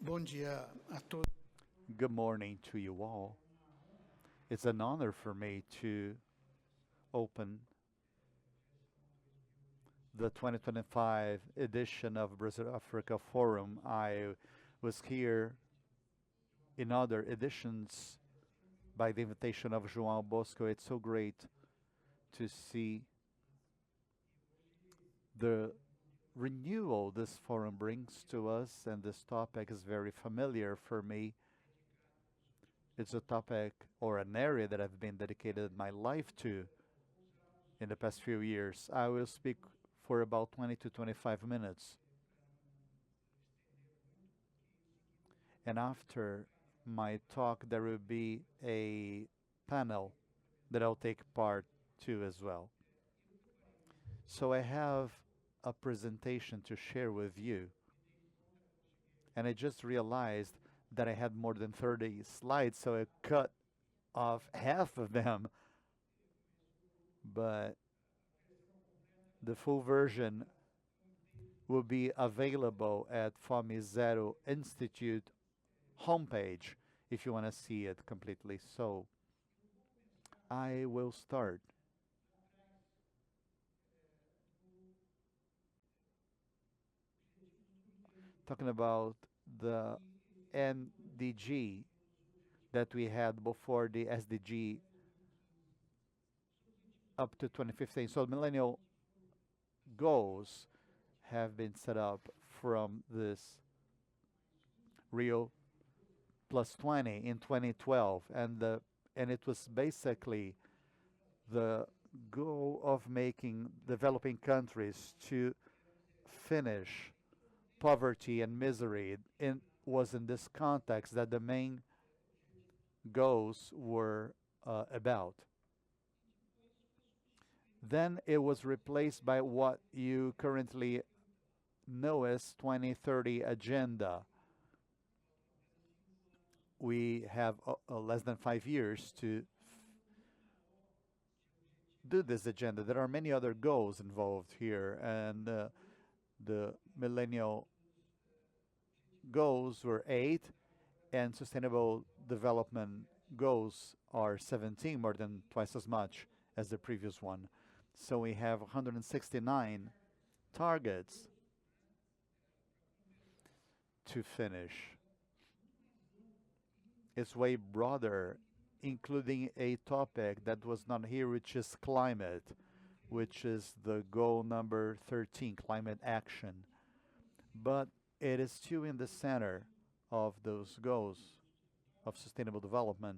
Bom dia a todos. Good morning to you all. It's an honor for me to open the 2025 edition of Brazil Africa Forum. I was here in other editions by the invitation of João Bosco. It's so great to see the renewal this forum brings to us, and this topic is very familiar for me. It's a topic or an area that I've been dedicated my life to in the past few years. I will speak for about 20 to 25 minutes. And after my talk, there will be a panel that I'll take part to as well. So I have a presentation to share with you. And I just realized that I had more than 30 slides, so I cut off half of them. But the full version will be available at Fome Zero Institute homepage if you want to see it completely. So I will start. Talking about the NDG that we had before the SDG up to 2015. So millennial goals have been set up from this Rio plus 20 in 2012, and it was basically the goal of making developing countries to finish poverty and misery. It was in this context that the main goals were about. Then it was replaced by what you currently know as 2030 agenda. We have less than 5 years to do this agenda. There are many other goals involved here, and the millennial goals were 8, and sustainable development goals are 17, more than twice as much as the previous one. So we have 169 targets to finish. It's way broader, including a topic that was not here, which is climate, which is the goal number 13, climate action. But it is still in the center of those goals of sustainable development,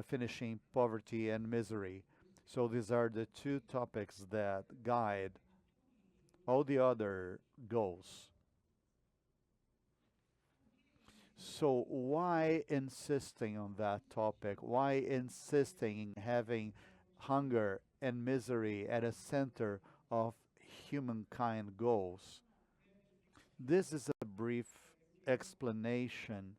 finishing poverty and misery. So these are the two topics that guide all the other goals. So why insisting on that topic? Why insisting in having hunger and misery at a center of humankind goals? This is a brief explanation.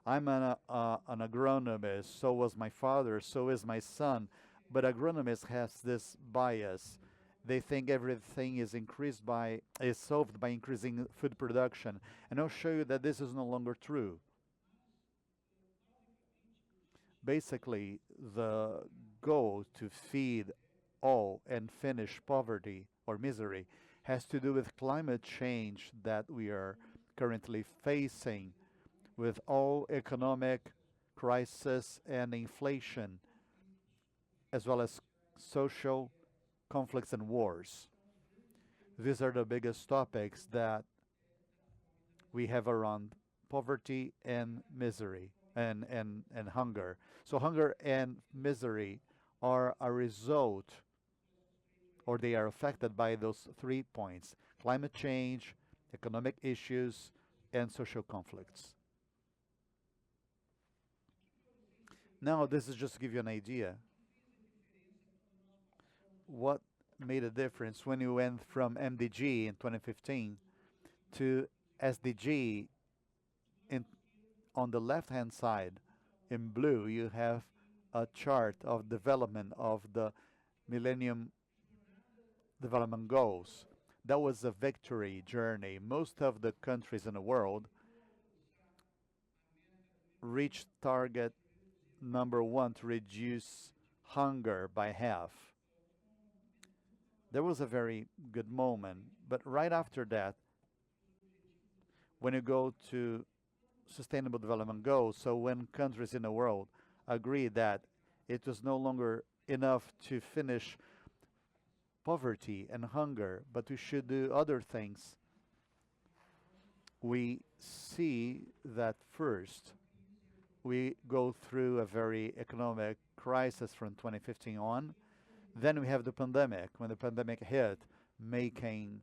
I'm an agronomist, so was my father, so is my son, but agronomists has this bias. They think everything is solved by increasing food production. And I'll show you that this is no longer true. Basically, the goal to feed all and finish poverty or misery has to do with climate change that we are currently facing, with all economic crisis and inflation, as well as social conflicts and wars. These are the biggest topics that we have around poverty and misery and hunger. So hunger and misery are a result, or they are affected by those 3 points: climate change, economic issues, and social conflicts. Now, this is just to give you an idea. What made a difference when you went from MDG in 2015 to SDG on the left-hand side in blue, you have a chart of development of the Millennium Development Goals. That was a victory journey. Most of the countries in the world reached target number one to reduce hunger by half. There was a very good moment, but right after that, when you go to Sustainable Development Goals, so when countries in the world agree that it was no longer enough to finish poverty and hunger, but we should do other things, we see that first we go through a very economic crisis from 2015 on. Then we have the pandemic. When the pandemic hit, making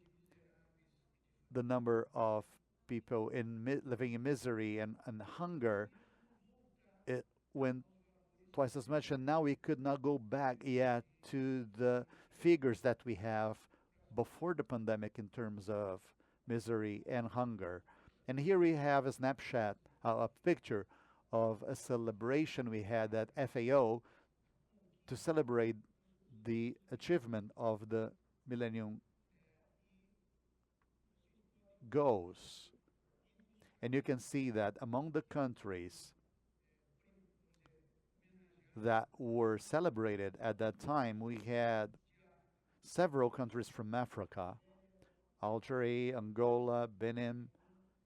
the number of people living in misery and hunger, it went twice as much. And now we could not go back yet to the figures that we have before the pandemic in terms of misery and hunger. And here we have a snapshot, a picture of a celebration we had at FAO to celebrate the achievement of the Millennium Goals. And you can see that among the countries that were celebrated at that time, we had several countries from Africa: Algeria, Angola, Benin,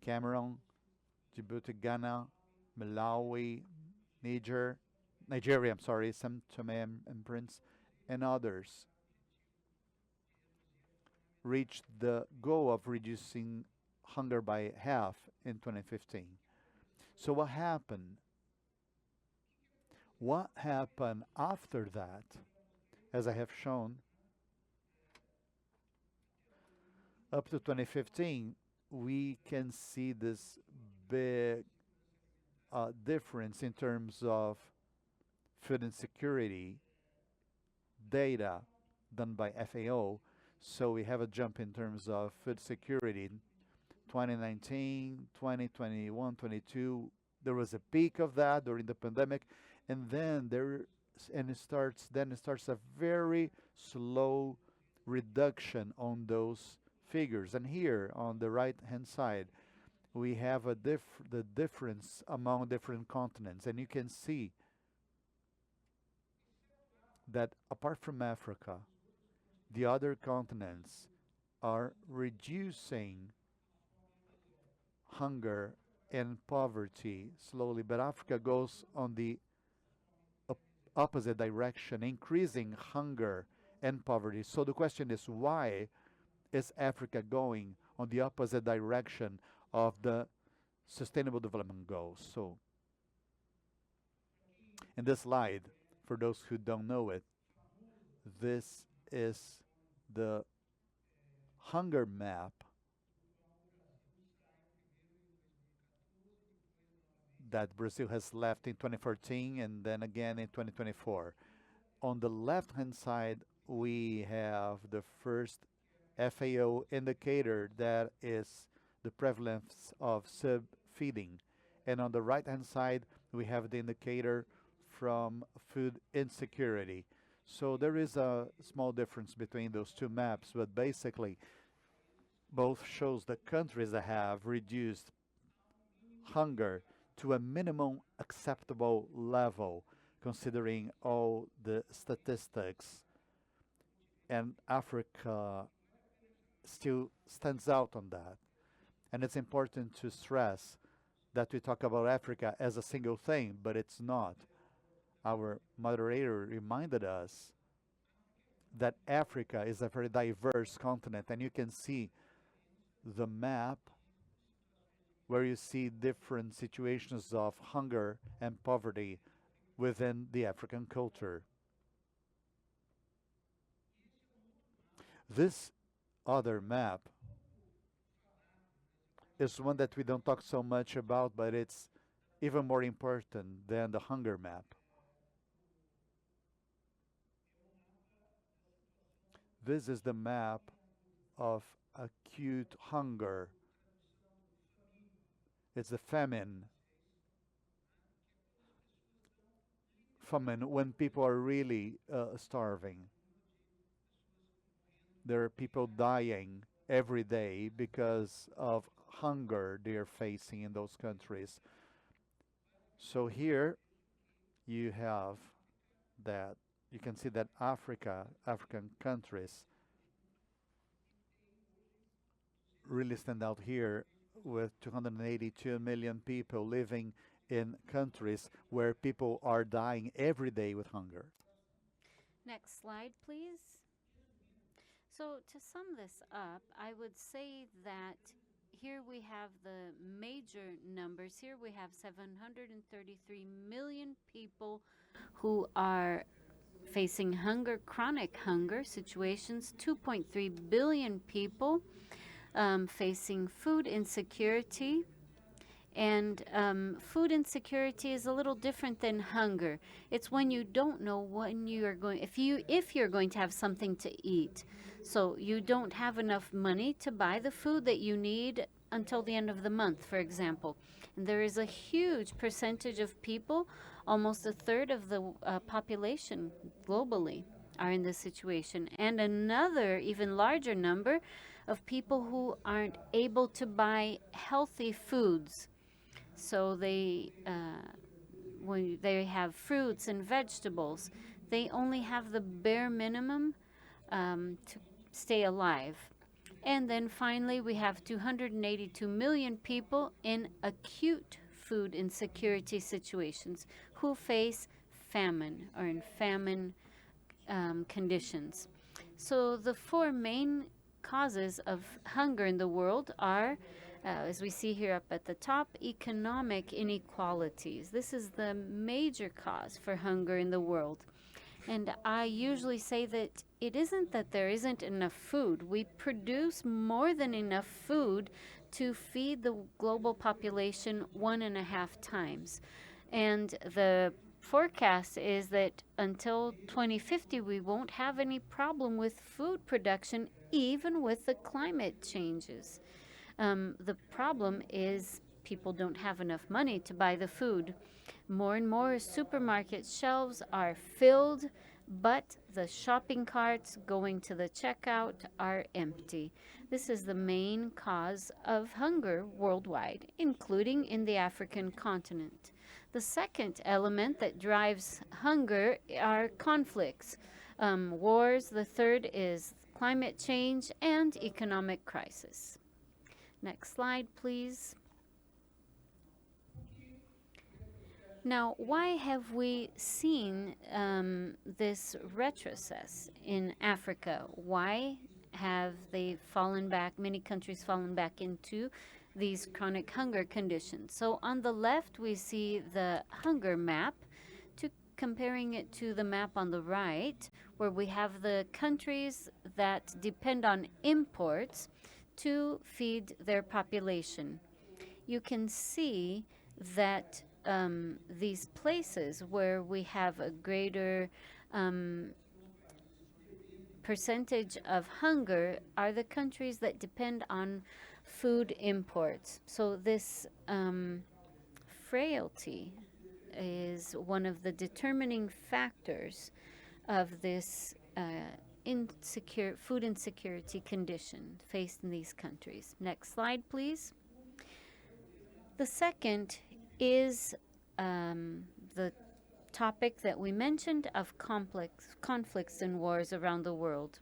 Cameroon, Djibouti, Ghana, Malawi, Nigeria, São Tomé and Prince, and others reached the goal of reducing hunger by half in 2015. So what happened? What happened after that? As I have shown, up to 2015, we can see this big difference in terms of food insecurity data done by FAO. So we have a jump in terms of food security. 2019, 2021, 22, there was a peak of that during the pandemic, and then it starts a very slow reduction on those figures. And here on the right hand side, we have the difference among different continents, and you can see that apart from Africa, the other continents are reducing hunger and poverty slowly, but Africa goes on the opposite direction, increasing hunger and poverty. So the question is, why is Africa going on the opposite direction of the Sustainable Development Goals? So in this slide, for those who don't know it, this is the hunger map that Brazil has left in 2014 and then again in 2024. On the left-hand side, we have the first FAO indicator, that is the prevalence of sub-feeding. And on the right-hand side, we have the indicator from food insecurity. So there is a small difference between those two maps, but basically both shows the countries that have reduced hunger to a minimum acceptable level, considering all the statistics. And Africa still stands out on that. And it's important to stress that we talk about Africa as a single thing, but it's not. Our moderator reminded us that Africa is a very diverse continent, and you can see the map where you see different situations of hunger and poverty within the African culture. This other map is one that we don't talk so much about, but it's even more important than the hunger map. This is the map of acute hunger. It's a famine. famine when people are really starving. There are people dying every day because of hunger they are facing in those countries. So here you have that you can see that African countries really stand out here with 282 million people living in countries where people are dying every day with hunger. Next slide, please. So to sum this up, I would say that here we have the major numbers. Here we have 733 million people who are facing hunger, chronic hunger situations, 2.3 billion people facing food insecurity. And food insecurity is a little different than hunger. It's when you don't know when you are going, if you're going to have something to eat. So you don't have enough money to buy the food that you need until the end of the month, for example. And there is a huge percentage of people, almost a third of the population globally, are in this situation. And another, even larger number of people who aren't able to buy healthy foods. So when they have fruits and vegetables, they only have the bare minimum to stay alive. And then finally, we have 282 million people in acute food insecurity situations who face famine or in famine conditions. So the four main causes of hunger in the world are, as we see here up at the top, economic inequalities. This is the major cause for hunger in the world. And I usually say that it isn't that there isn't enough food. We produce more than enough food to feed the global population 1.5 times. And the forecast is that until 2050, we won't have any problem with food production, even with the climate changes. The problem is people don't have enough money to buy the food. More and more supermarket shelves are filled, but the shopping carts going to the checkout are empty. This is the main cause of hunger worldwide, including in the African continent. The second element that drives hunger are conflicts, wars. The third is climate change and economic crisis. Next slide, please. Now, why have we seen this retrocess in Africa? Why have they fallen back, many countries fallen back into these chronic hunger conditions? So on the left, we see the hunger map, comparing it to the map on the right, where we have the countries that depend on imports to feed their population. You can see that these places where we have a greater percentage of hunger are the countries that depend on food imports. So this frailty is one of the determining factors of this food insecurity condition faced in these countries. Next slide, please. The second is the topic that we mentioned of conflicts and wars around the world.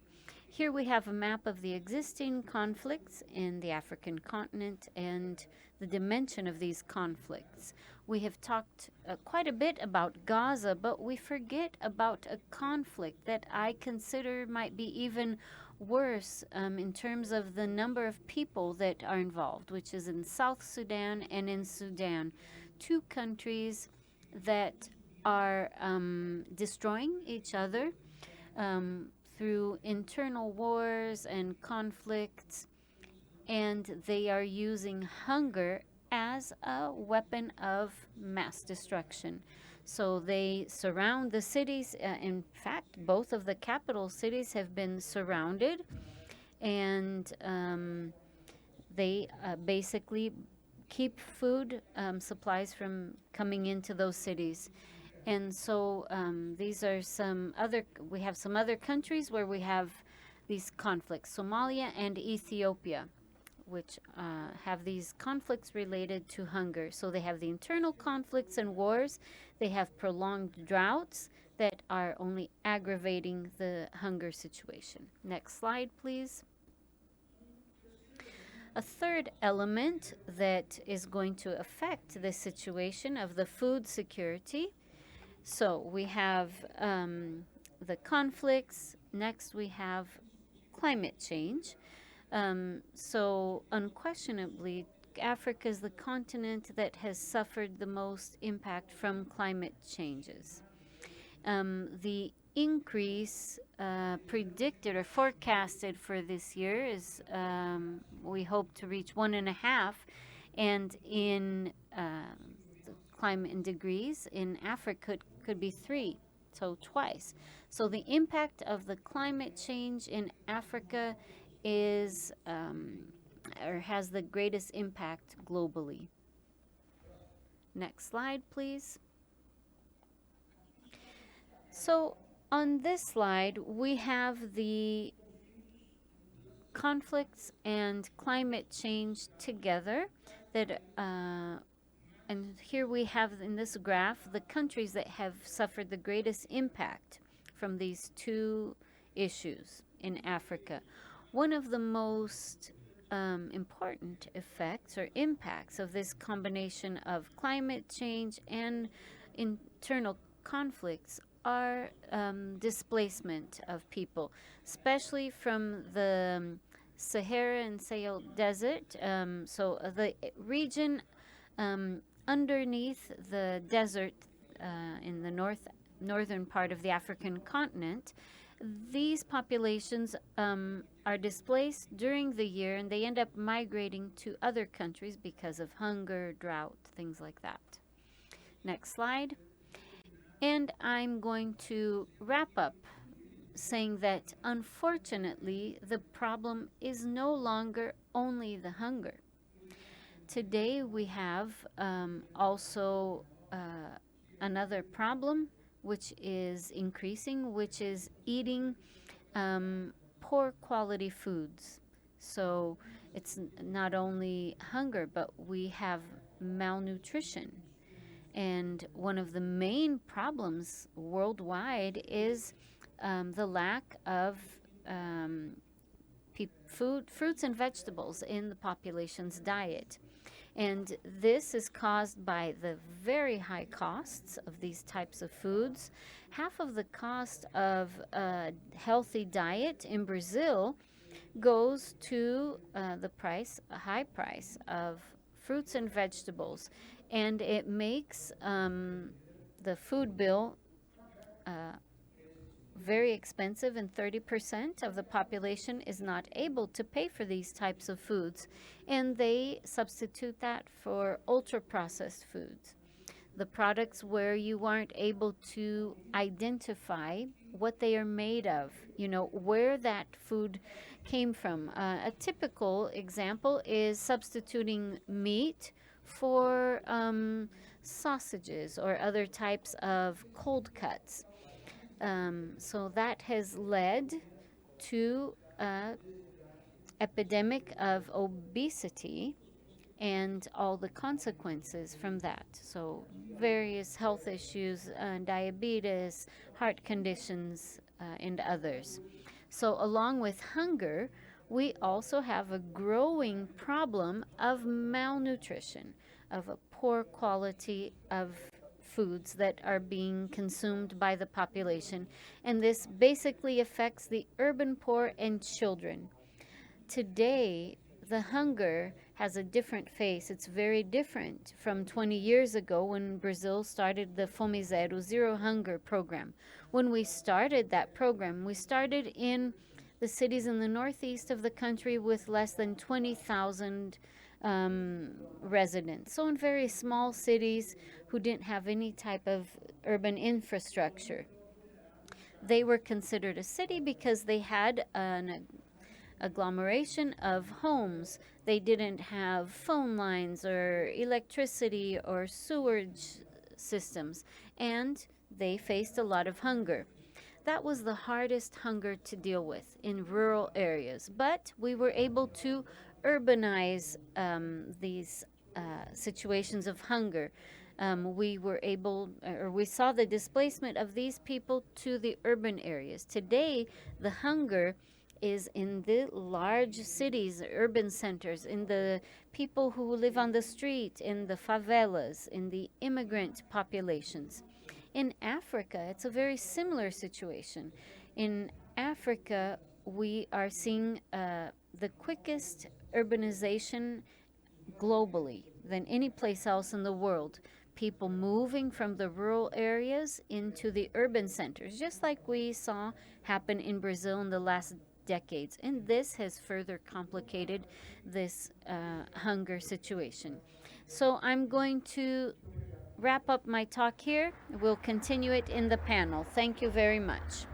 Here we have a map of the existing conflicts in the African continent and the dimension of these conflicts. We have talked quite a bit about Gaza, but we forget about a conflict that I consider might be even worse in terms of the number of people that are involved, which is in South Sudan and in Sudan, two countries that are destroying each other through internal wars and conflicts, and they are using hunger as a weapon of mass destruction. So they surround the cities. In fact, both of the capital cities have been surrounded, and they basically keep food supplies from coming into those cities. And so we have some other countries where we have these conflicts, Somalia and Ethiopia, which have these conflicts related to hunger. So they have the internal conflicts and wars, they have prolonged droughts that are only aggravating the hunger situation. Next slide, please. A third element that is going to affect the situation of the food security. So we have the conflicts. Next, we have climate change. So unquestionably, Africa is the continent that has suffered the most impact from climate changes. The increase predicted or forecasted for this year is we hope to reach 1.5, and in the climate in degrees in Africa could be 3, so twice. So the impact of the climate change in Africa is or has the greatest impact globally. Next slide, please. So on this slide, we have the conflicts and climate change together. And here we have in this graph the countries that have suffered the greatest impact from these two issues in Africa. One of the most important effects or impacts of this combination of climate change and internal conflicts are displacement of people, especially from the Sahara and Sahel Desert. So the region underneath the desert in the northern part of the African continent, these populations are displaced during the year, and they end up migrating to other countries because of hunger, drought, things like that. Next slide. And I'm going to wrap up saying that unfortunately the problem is no longer only the hunger. Today we have also another problem which is increasing, which is eating poor quality foods. So it's not only hunger, but we have malnutrition. And one of the main problems worldwide is the lack of fruits and vegetables in the population's diet. And this is caused by the very high costs of these types of foods. Half of the cost of a healthy diet in Brazil goes to a high price of fruits and vegetables. And it makes the food bill very expensive, and 30% of the population is not able to pay for these types of foods, and they substitute that for ultra-processed foods, the products where you aren't able to identify what they are made of, where that food came from. A typical example is substituting meat for sausages or other types of cold cuts. So that has led to an epidemic of obesity and all the consequences from that. So various health issues, diabetes, heart conditions, and others. So along with hunger, we also have a growing problem of malnutrition, of a poor quality of foods that are being consumed by the population. And this basically affects the urban poor and children. Today, the hunger has a different face. It's very different from 20 years ago when Brazil started the Fome Zero, Zero Hunger program. When we started that program, we started in the cities in the northeast of the country with less than 20,000 residents. So in very small cities who didn't have any type of urban infrastructure. They were considered a city because they had an agglomeration of homes. They didn't have phone lines or electricity or sewage systems. And they faced a lot of hunger. That was the hardest hunger to deal with in rural areas, but we were able to urbanize these situations of hunger. We were able, or we saw the displacement of these people to the urban areas. Today, the hunger is in the large cities, urban centers, in the people who live on the street, in the favelas, in the immigrant populations. In Africa, it's a very similar situation. In Africa, we are seeing the quickest urbanization globally than any place else in the world. People moving from the rural areas into the urban centers, just like we saw happen in Brazil in the last decades. And this has further complicated this hunger situation. So I'm going to wrap up my talk here. We'll continue it in the panel. Thank you very much.